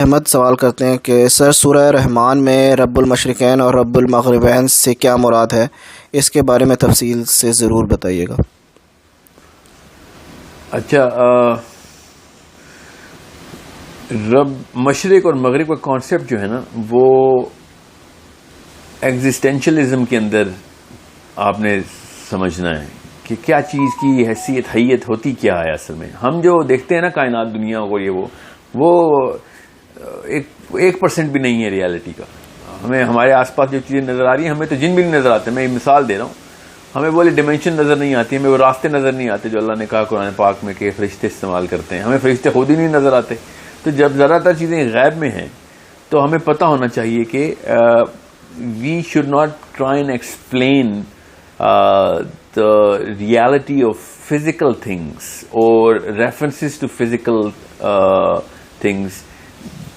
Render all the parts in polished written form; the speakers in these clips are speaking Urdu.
احمد سوال کرتے ہیں کہ سر سورہ رحمان میں رب المشرقین اور رب المغربین سے کیا مراد ہے؟ اس کے بارے میں تفصیل سے ضرور بتائیے گا۔ اچھا، رب مشرق اور مغرب کا کانسیپٹ جو ہے نا وہ ایگزسٹینشلزم کے اندر آپ نے سمجھنا ہے کہ کیا چیز کی حیثیت ہوتی کیا ہے۔ اصل میں ہم جو دیکھتے ہیں نا کائنات دنیا کو، یہ وہ 1% بھی نہیں ہے ریالٹی کا۔ ہمیں ہمارے آس پاس جو چیزیں نظر آ رہی ہیں، ہمیں تو جن بھی نہیں نظر آتے۔ میں ایک مثال دے رہا ہوں، ہمیں وہ ڈائمینشن نظر نہیں آتی، ہمیں وہ راستے نظر نہیں آتے جو اللہ نے کہا قرآن پاک میں کہ فرشتے استعمال کرتے ہیں۔ ہمیں فرشتے خود ہی نہیں نظر آتے۔ تو جب زیادہ تر چیزیں غیب میں ہیں تو ہمیں پتہ ہونا چاہیے کہ we should not try and explain the reality of physical things or references to physical things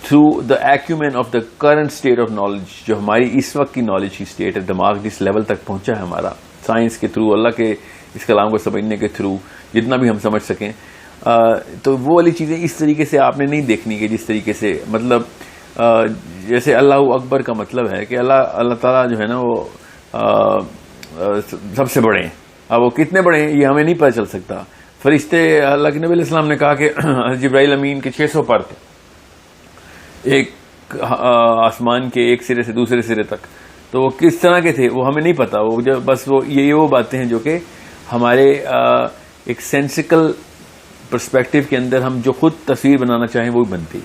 through the acumen of the current state of knowledge، جو ہماری اس وقت کی نالج کی state ہے، دماغ جس لیول تک پہنچا ہے ہمارا سائنس کے تھرو، اللہ کے اس کلام کو سمجھنے کے تھرو جتنا بھی ہم سمجھ سکیں، تو وہ والی چیزیں اس طریقے سے آپ نے نہیں دیکھنی کہ جس طریقے سے مطلب جیسے اللہ اکبر کا مطلب ہے کہ اللہ تعالیٰ جو ہے نا وہ سب سے بڑے ہیں۔ اب وہ کتنے بڑے ہیں یہ ہمیں نہیں پتہ چل سکتا۔ فرشتے، اللہ کے نبی علیہ السلام نے کہا کہ جبرائیل امین کے 600 پر تھے ایک آسمان کے ایک سرے سے دوسرے سرے تک، تو وہ کس طرح کے تھے وہ ہمیں نہیں پتا۔ وہ بس وہ باتیں ہیں جو کہ ہمارے ایک سینسیکل پرسپیکٹو کے اندر ہم جو خود تصویر بنانا چاہیں وہ بنتی۔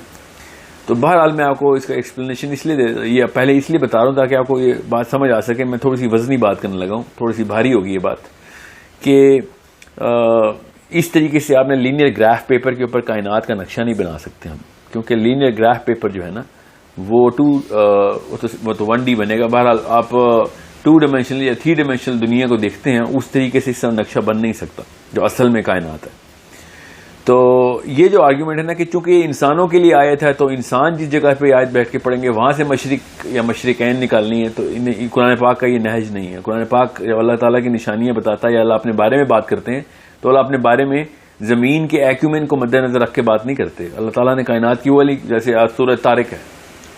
تو بہرحال میں آپ کو اس کا ایکسپلینیشن اس لیے یہ پہلے اس لیے بتا رہا ہوں تاکہ آپ کو یہ بات سمجھ آ سکے۔ میں تھوڑی سی وزنی بات کرنے لگا ہوں، تھوڑی سی بھاری ہوگی یہ بات، کہ اس طریقے سے آپ نے لینئر گراف پیپر کے اوپر کائنات کا نقشہ نہیں بنا سکتے ہم، کیونکہ لینئر گراف پیپر جو ہے نا وہ تو 1D بنے گا۔ بہرحال آپ 2 ڈائمینشنل یا 3 ڈائمینشنل دنیا کو دیکھتے ہیں، اس طریقے سے اس کا نقشہ بن نہیں سکتا جو اصل میں کائنات ہے۔ تو یہ جو آرگیومنٹ ہے نا کہ چونکہ یہ انسانوں کے لیے آیت ہے تو انسان جس جگہ پہ آیت بیٹھ کے پڑھیں گے وہاں سے مشرق یا مشرقین نکالنی ہے، تو قرآن پاک کا یہ نہج نہیں ہے۔ قرآن پاک جب اللہ تعالیٰ کی نشانیاں بتاتا ہے یا اللہ اپنے بارے میں بات کرتے ہیں تو اللہ اپنے بارے میں زمین کے ایکومن کو مد نظر رکھ کے بات نہیں کرتے۔ اللہ تعالیٰ نے کائنات کی والی، جیسے آج سورہ طارق ہے،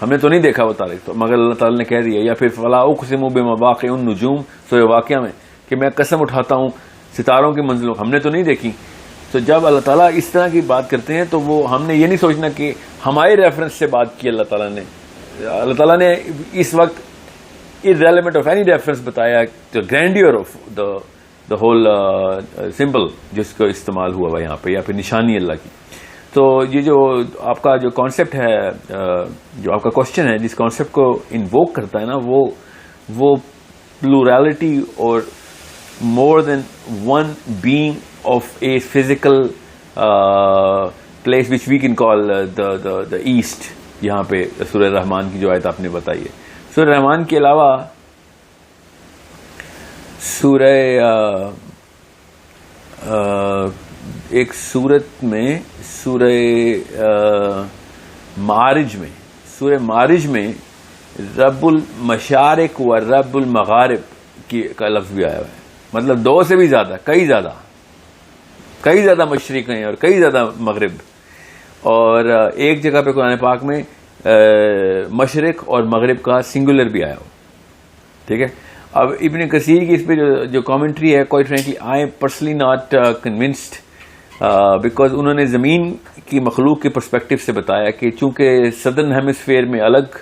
ہم نے تو نہیں دیکھا وہ طارق، تو مگر اللہ تعالیٰ نے کہہ دیا، یا پھر فلا اقسم بمواقع النجوم سورہ واقعہ میں کہ میں قسم اٹھاتا ہوں ستاروں کی منزلوں، ہم نے تو نہیں دیکھی۔ تو جب اللہ تعالیٰ اس طرح کی بات کرتے ہیں تو وہ ہم نے یہ نہیں سوچنا کہ ہمارے ریفرنس سے بات کی اللہ تعالیٰ نے اس وقت irrelevant of any reference بتایا the grandeur of the whole symbol جس کو استعمال ہوا ہوا یہاں پہ، یا پھر نشانی اللہ کی۔ تو یہ جو آپ کا جو کانسیپٹ ہے، جو آپ کا کوشچن ہے، جس کانسیپٹ کو انووک کرتا ہے نا وہ پلورالٹی اور more than one being of a physical place which we can call the east، یہاں پہ سورہ رحمان کی جو آیت آپ نے بتائی ہے۔ سورہ رحمان کے علاوہ سورہ ایک سورت میں سورہ معارج میں رب المشارق و رب المغارب کا لفظ بھی آیا ہوا ہے، مطلب 2 سے بھی زیادہ، کئی زیادہ مشرق ہیں اور کئی زیادہ مغرب۔ اور ایک جگہ پہ قرآن پاک میں مشرق اور مغرب کا سنگولر بھی آیا ہو، ٹھیک ہے۔ اب ابن کثیر کی اس پہ جو کامنٹری ہے، quite frankly I am personally not convinced, because انہوں نے زمین کی مخلوق کے پرسپیکٹو سے بتایا کہ چونکہ سدرن ہیمسفیئر میں الگ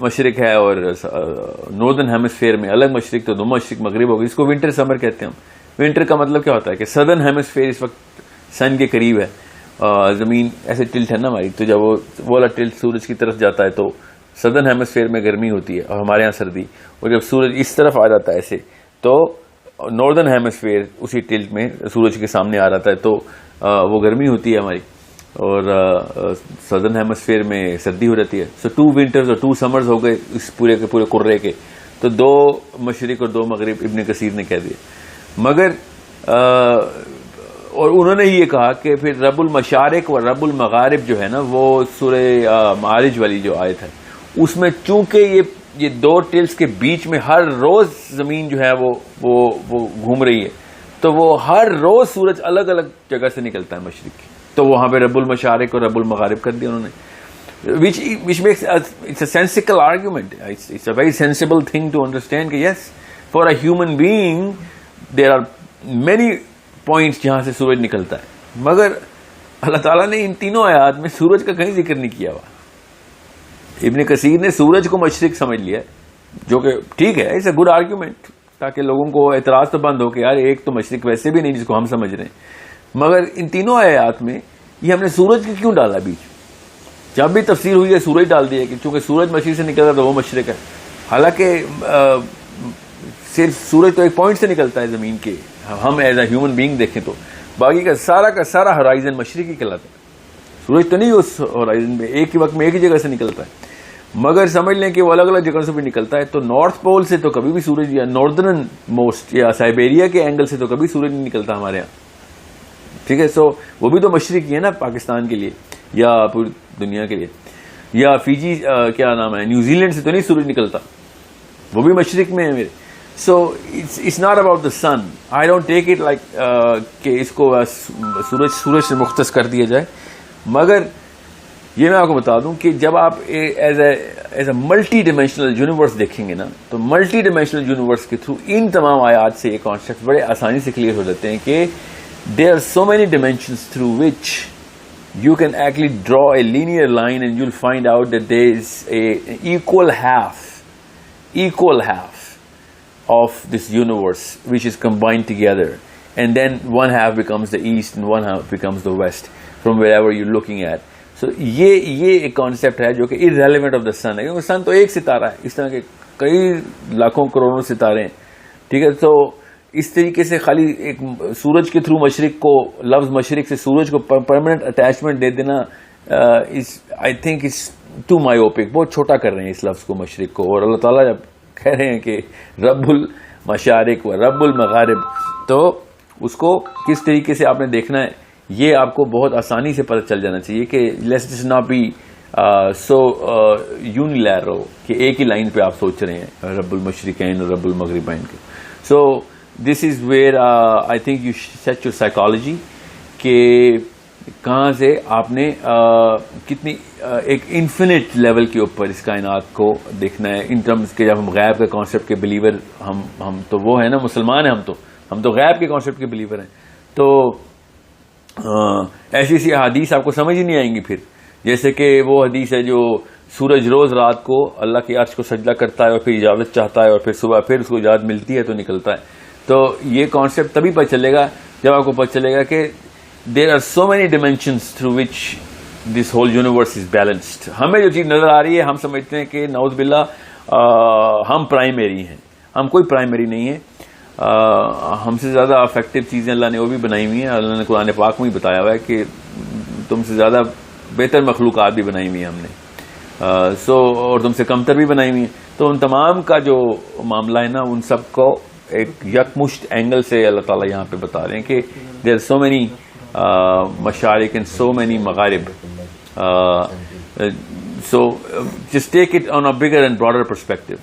مشرق ہے اور ناردرن ہیمسفیئر میں الگ مشرق، تو 2 مشرق مغرب ہوگی۔ اس کو ونٹر سمر کہتے ہیں ہم۔ ونٹر کا مطلب کیا ہوتا ہے کہ سدرن ہیمسفیئر اس وقت سن کے قریب ہے، زمین ایسے ٹلٹ ہے نا ہماری، تو جب وہ والا ٹلٹ سورج کی طرف جاتا ہے تو سدرن ہیمسفیئر میں گرمی ہوتی ہے اور ہمارے یہاں سردی، اور جب سورج اس طرف آ جاتا ہے ایسے تو ناردرن ہیمسفیئر اسی ٹلٹ میں سورج کے سامنے آ جاتا ہے تو وہ گرمی ہوتی ہے ہماری، اور سدرن ہیمسفیئر میں سردی ہو جاتی ہے۔ سو 2 ونٹرز اور 2 سمرز ہو گئے اس پورے کے پورے قرے کے، تو 2 مشرق اور 2 مغرب ابن کثیر نے کہہ دیا۔ مگر اور انہوں نے یہ کہا کہ پھر رب المشارق و رب المغارب جو ہے نا وہ سورہ معارج والی جو آیت ہے اس میں چونکہ یہ 2 ٹلس کے بیچ میں ہر روز زمین جو ہے وہ گھوم رہی ہے، تو وہ ہر روز سورج الگ الگ جگہ سے نکلتا ہے مشرق کی، تو وہاں پہ رب المشارق اور رب المغارب کر دیا انہوں نے۔ which makes it's a sensical argument. It's a very sensible thing to understand کہ yes, for a human being there are many points جہاں سے سورج نکلتا ہے, مگر اللہ تعالیٰ نے ان تینوں آیات میں سورج کا کہیں ذکر نہیں کیا ہوا. ابن کثیر نے سورج کو مشرق سمجھ لیا, جو کہ ٹھیک ہے, اٹس اے گڈ آرگیومنٹ, تاکہ لوگوں کو اعتراض تو بند ہو کہ یار ایک تو مشرق ویسے بھی نہیں جس کو ہم سمجھ رہے ہیں. مگر ان تینوں آیات میں یہ ہم نے سورج کو کیوں ڈالا بیچ؟ جب بھی تفسیر ہوئی ہے سورج ڈال دیا کہ چونکہ سورج مشرق سے نکلتا تو وہ مشرق ہے, حالانکہ صرف سورج تو ایک پوائنٹ سے نکلتا ہے زمین کے, ہم ایز اے ہیومن بینگ دیکھیں تو باقی کا سارا ہورائزن مشرقی کہلاتا ہے. سورج تو نہیں اس ہورائزن میں ایک ہی وقت میں ایک ہی جگہ سے نکلتا ہے, مگر سمجھ لیں کہ وہ الگ الگ جگہ سے بھی نکلتا ہے. تو نارتھ پول سے تو کبھی بھی سورج, یا ناردرن موسٹ یا سائبیریا کے اینگل سے تو کبھی سورج نہیں نکلتا ہمارے یہاں, ٹھیک ہے. سو وہ بھی تو مشرقی ہے نا پاکستان کے لیے یا پوری دنیا کے لیے. یا فیجی کیا نام ہے, نیوزی لینڈ سے تو نہیں سورج نکلتا, وہ بھی مشرق میں ہے میرے. So it's not about the sun. I don't take it like کہ اس کو سورج سے مختص کر دیا جائے. مگر یہ میں آپ کو بتا دوں کہ جب آپ as a multi dimensional universe دیکھیں گے نا, تو ملٹی ڈائمینشنل یونیورس کے تھرو ان تمام آیات سے یہ کانسیپٹ بڑے آسانی سے کلیئر ہو جاتے ہیں کہ there are so many dimensions through which you can actually draw a linear line and you'll find out that there is a equal half of this universe which is combined together, and then one half becomes the east and one half becomes the west from wherever you're looking at. So یہ ایک concept ہے جو کہ irrelevant of the sun ہے, کیونکہ sun تو ایک ستارہ ہے, اس طرح کے کئی لاکھوں کروڑوں ستارے ہیں, ٹھیک ہے. تو اس طریقے سے خالی ایک سورج کے تھرو مشرق کو, لفظ مشرق سے سورج کو پرماننٹ اٹیچمنٹ دے دینا, آئی تھنک اس ٹو مائیوپک, بہت چھوٹا کر رہے ہیں اس لفظ کو مشرق کو. اور اللہ تعالیٰ جب کہہ رہے ہیں کہ رب المشارق و رب المغارب, تو اس کو کس طریقے سے آپ نے دیکھنا ہے یہ آپ کو بہت آسانی سے پتہ چل جانا چاہیے کہ لیٹس جسٹ ناٹ بی سو یونیلیرل کہ ایک ہی لائن پہ آپ سوچ رہے ہیں رب المشرقین اور رب المغربین کے. So this is where I think you set your psychology کہ کہاں سے آپ نے کتنی ایک انفینٹ لیول کے اوپر اس کائنات کو دیکھنا ہے ان ٹرمز کے. جب ہم غیب کے کانسیپٹ کے بلیور, ہم تو وہ ہیں نا مسلمان ہیں, ہم تو غیب کے کانسیپٹ کے بلیور ہیں. تو ایسی احادیث آپ کو سمجھ ہی نہیں آئیں گی پھر, جیسے کہ وہ حدیث ہے جو سورج روز رات کو اللہ کے عرش کو سجدہ کرتا ہے اور پھر اجازت چاہتا ہے اور پھر صبح پھر اس کو اجازت ملتی ہے تو نکلتا ہے. تو یہ کانسیپٹ تبھی پتہ چلے گا جب آپ کو پتہ چلے گا کہ there are so many dimensions through which this whole universe is balanced. ہمیں جو چیز نظر آ رہی ہے ہم سمجھتے ہیں کہ نعوذ باللہ ہم پرائمری ہیں, ہم کوئی پرائمری نہیں ہے. ہم سے زیادہ افیکٹو چیزیں اللہ نے وہ بھی بنائی ہوئی ہیں. اللہ نے قرآن پاک میں ہی بتایا ہوا ہے کہ تم سے زیادہ بہتر مخلوقات بھی بنائی ہوئی ہیں ہم نے, اور تم سے کمتر بھی بنائی ہوئی ہیں. تو ان تمام کا جو معاملہ ہے نا, ان سب کو ایک یکمشت اینگل سے اللہ تعالیٰ یہاں پہ بتا رہے ہیں کہ دیر سو مینی مشارق اینڈ سو مینی مغارب. So just take it on a bigger and broader perspective.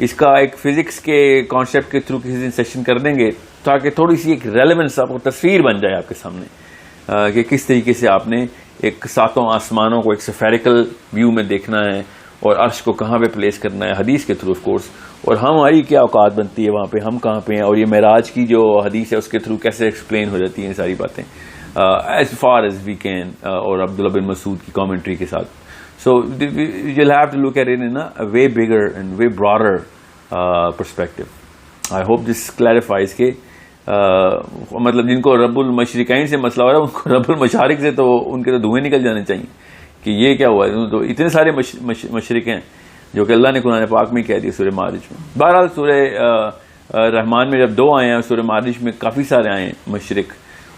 اس کا ایک فزکس کے کانسیپٹ کے تھرو کسی دن سیشن کر دیں گے تاکہ تھوڑی سی ایک ریلیونس آپ کو تصویر بن جائے آپ کے سامنے کہ کس طریقے سے آپ نے ایک ساتوں آسمانوں کو ایک سفیریکل ویو میں دیکھنا ہے اور عرش کو کہاں پہ پلیس کرنا ہے حدیث کے تھرو آف کورس, اور ہماری کیا اوقات بنتی ہے وہاں پہ, ہم کہاں پہ ہیں, اور یہ معراج کی جو حدیث ہے اس کے تھرو کیسے ایکسپلین ہو جاتی ہیں ساری باتیں as far as we can, اور عبداللہ بن مسعود کی کامنٹری کے ساتھ. So you will have to look at it in a way bigger and way broader perspective. I hope this clarifies کہ مطلب جن کو رب المشرقین سے مسئلہ ہو رہا ہے ان کو رب المشارق سے تو ان کے تو دھوئیں نکل جانے چاہیے کہ یہ کیا ہوا ہے. تو اتنے سارے مشرق ہیں جو کہ اللہ نے قرآن پاک میں کہہ دیا سورہ معارج میں. بہرحال سورہ رحمان میں جب 2 آئے ہیں, سورہ معارج میں کافی سارے آئے ہیں مشرق,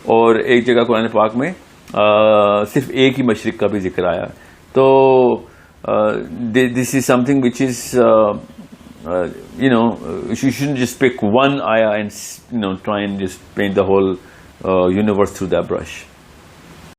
اور ایک جگہ قرآن پاک میں صرف ایک ہی مشرق کا بھی ذکر آیا. تو this is something which is you shouldn't just pick one ayah and try and just paint the whole universe through that brush.